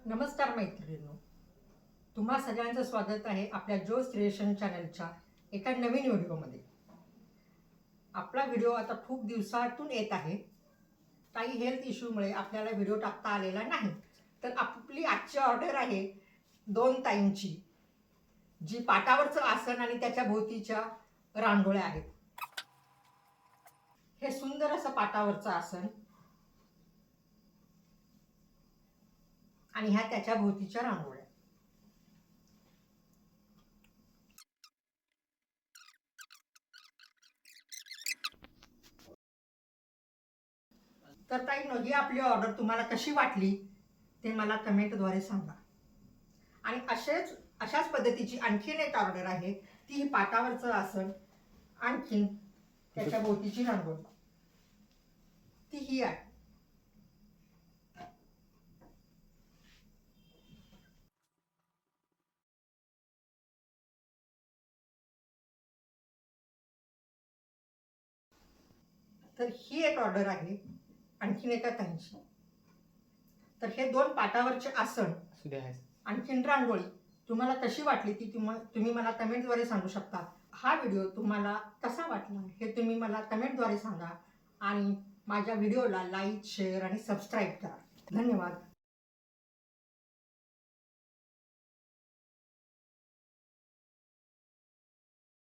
नमस्कार मैत्रिणींनो, तुम्हा सगळ्यांचं स्वागत आहे आपल्या जोस क्रिएशन चॅनलच्या एका नवीन व्हिडिओमध्ये. आपला व्हिडिओ आता खूप दिवसातून येत आहे. काही हेल्थ इश्यूमुळे आपल्याला व्हिडिओ टाकता आलेला नाही. तर आपली आजची ऑर्डर आहे 2 ताईंची, जी पाटावरचं आसन आणि त्याच्या भोवतीच्या रांगोळ्या आहेत. हे सुंदर असं पाटावरचं आसन आणि ह्या त्याच्या भोवतीच्या रांगोळ्या. तर ताईंनो, ही आपली ऑर्डर तुम्हाला कशी वाटली ते मला कमेंटद्वारे सांगा. आणि अशाच पद्धतीची आणखीन एक ऑर्डर आहे, ती पाटावरचं आसन आणखीन त्याच्या भोवतीची रांगोळी, ती ही आहे. तर ही एक ऑर्डर आहे आणखीन एका ताईंची. तर हे 2 पाटावरचे आसन आणखीन रांगोळी तुम्हाला कशी वाटली ती तुम्ही मला कमेंटद्वारे सांगू शकता. हा व्हिडिओ तुम्हाला कसा वाटला हे तुम्ही मला कमेंटद्वारे सांगा आणि माझ्या व्हिडिओला लाईक, शेअर आणि सबस्क्राईब करा. धन्यवाद.